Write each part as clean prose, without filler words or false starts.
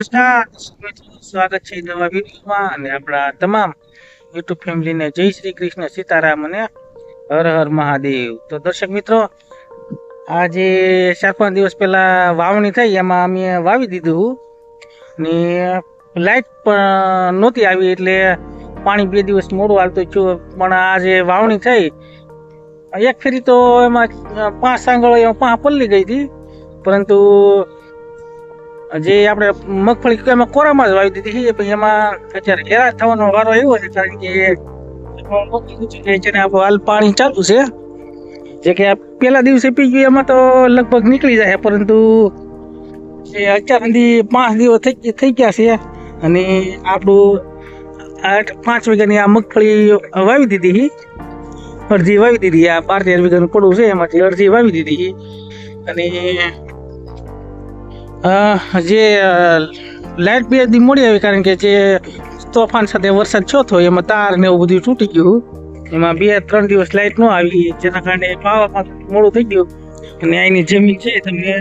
નમસ્કાર મિત્રો, સ્વાગત છે નવા વિડીયોમાં અને આપણા તમામ યુટ્યુબ ફેમિલીને જય શ્રી કૃષ્ણ, સીતારામ અને હર હર મહાદેવ. તો દર્શક મિત્રો, આજે 4-5 દિવસ પહેલા વાવણી થઈ, એમાં અમે વાવી દીધું ને લાઈટ પણ નહોતી આવી, એટલે પાણી 2 દિવસ મોડું હાલતું થયું. પણ આજે વાવણી થઈ, એક ફેરી તો એમાં 5 સાંગળો એમાં પલ્લી ગઈ હતી, પરંતુ જે આપણે મગફળી એમાં કોરામાં જ વાવી દીધી છે. એમાં અત્યારે હેરાન થવાનો વારો એવો છે, કારણ કે હાલ પાણી ચાલુ છે. જે કે પહેલા દિવસે પી ગયું એમાં તો લગભગ નીકળી જાય, પરંતુ અત્યાર સુધી 5 દિવસ થઈ ગયા છે અને આપણું 5 વીઘાની આ મગફળી વાવી દીધી. અડધી વાવી દીધી. આ 12-13 વીઘાનું પડવું છે, એમાંથી અડધી વાવી દીધી. અને જે લાઇટ 2 દી મોડી આવી, કારણ કે જે તોફાન સાથે વરસાદ થયો હતો એમાં તાર ને એવું બધું તૂટી ગયું. એમાં 2-3 દિવસ લાઇટ ન આવી, જેના કારણે પાવામાં મોડું થઈ ગયું. અને અહીંની જમીન છે, તમને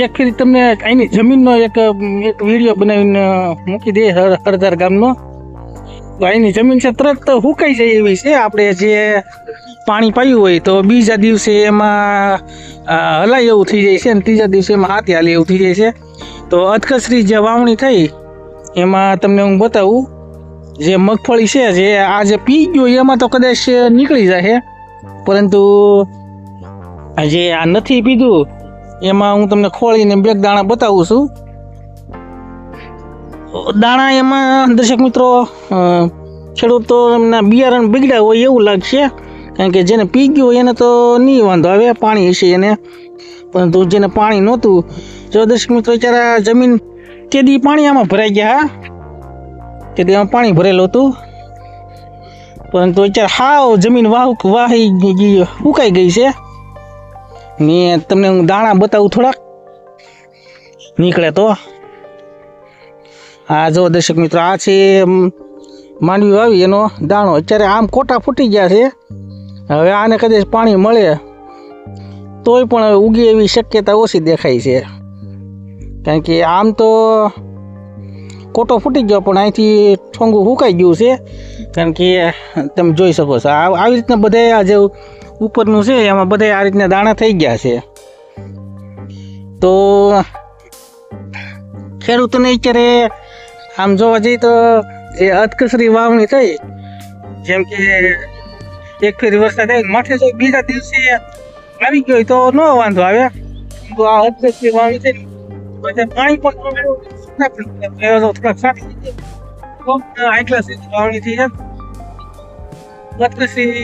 એક ફેરી તમને અહીંની જમીનનો એક વિડીયો બનાવીને મૂકી દે, હળદર ગામનો. તો અહીંની જમીન છે તરત હુકાઈ જાય એવી છે. આપણે જે પાણી પાયું હોય તો બીજા દિવસે એમાં હલાય એવું થઈ જાય છે, અને ત્રીજા દિવસે એમાં હાથી હાલી એવું થઈ જાય છે. તો અધકસરી જે વાવણી થઈ એમાં તમને હું બતાવું, જે મગફળી છે જે આ જે પી ગયો એમાં તો કદાચ નીકળી જાય, પરંતુ જે આ નથી પીધું એમાં હું તમને ખોળીને 2 દાણા બતાવું છું. દાણા એમાં દર્શક મિત્રો, ખેડૂતોના બિયારણ બગડ્યા હોય એવું લાગશે, કારણ કે જેને પી ગયું એને તો નહીં વાંધો આવે, પાણી હશે એને. પરંતુ જેને પાણી નહોતું, જો દર્શક મિત્રો અત્યારે જમીન તેદી પાણી આમાં ભરાઈ ગયા, તેદી આમાં પાણી ભરેલું હતું, પરંતુ અત્યારે હાવ જમીન વાહી ગઈ, સુકાઈ ગઈ છે. ને તમને હું દાણા બતાવું થોડાક નીકળે તો. આ જો દર્શક મિત્રો, આ છે માંડવી વાવી એનો દાણો. અત્યારે આમ કોટા ફૂટી ગયા છે. હવે આને કદાચ પાણી મળે તોય પણ ઉગે એવી શક્યતા ઓછી દેખાય છે, કારણ કે આમ તો કોટો ફૂટી ગયો, પણ અહીંથી ઠોંગું સુકાઈ ગયું છે. કારણ કે તમે જોઈ શકો છો, આવી રીતના બધા આ જે ઉપરનું છે એમાં બધા આ રીતના દાણા થઈ ગયા છે. તો ખેડૂતોને અત્યારે આમ જોવા જઈએ તો જે અધકસરી વાવણી થઈ, જેમ કે એક ફેરી વરસાદ આવી માથે તો બીજા દિવસે આવી ગયો તો ન વાંધો આવે. તો આ અધકસરી વાવણી થઈ, પાણી પણ થોડાક સાથી હાઈ ક્લાસ વાવણી થઈ છે. અધકસરી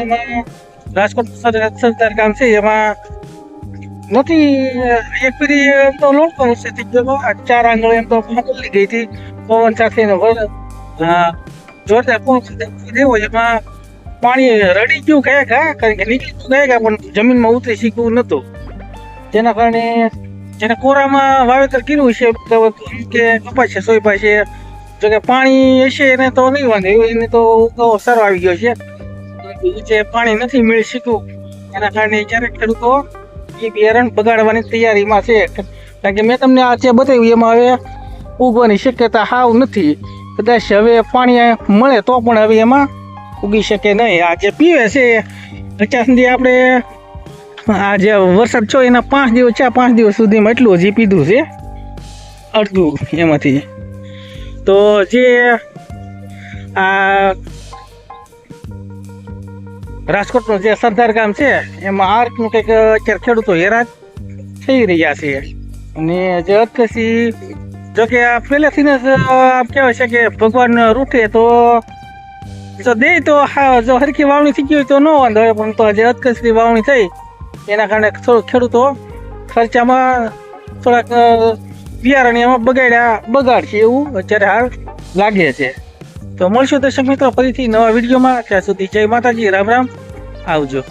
એમાં રાજકોટ સરદાર ગામ છે, એમાં નથી એક ફેરી એમ તો લોટ પણ થઈ ગયો. 4 આંગળ એમ તો પલ્લી ગઈ હતી પવન સાથે. જોરદાર પવન દેવો, એમાં પાણી રડી ગયું ગયા, કારણ કે નીકળી ગયા, પણ જમીનમાં ઉતરી શીખવું નહોતું. જેના કારણે જેને કોરામાં વાવેતર કર્યું છે કે કપાસ છે, સોયપા છે, જો કે પાણી હશે એને તો નહીં વાંધે, એને તો સારો આવી ગયો છે. જે પાણી નથી મળી શીખવું, એના કારણે ક્યારેક ખેડૂતો એ બિયારણ બગાડવાની તૈયારીમાં છે. કારણ કે મેં તમને આ જે બતાવ્યું એમાં હવે ઉગવાની શક્યતા હાવ નથી. કદાચ હવે પાણી મળે તો પણ હવે એમાં ઉગી શકે નહીં. આ જે પીવે છે અત્યાર સુધી આપણે આ જે વરસાદ છો એના 5 દિવસ છે, 5 દિવસ સુધીમાં એટલું હજી પીધું છે, અડધું એમાંથી. તો જે આ રાજકોટનું જે સરદાર ગામ છે એમાં આ રીતનું કંઈક અત્યારે ખેડૂતો હેરાન થઈ રહ્યા છે. અને જે અધકસી, જોકે આ પહેલેથી જ આમ કહેવાય છે કે ભગવાન રૂઠે તો જો દે તો જો હરખી વાવણી થઈ ગઈ હોય તો ન વાંધો આવે, પણ તો જે અધકસરી વાવણી થઈ એના કારણે ખેડૂતો ખર્ચામાં થોડાક બિયારણ એમાં બગાડશે એવું અત્યારે હાલ લાગે છે. તો મળશું દર્શક મિત્રો ફરીથી નવા વિડીયોમાં. ત્યાં સુધી જય માતાજી, રામ રામ, આવજો.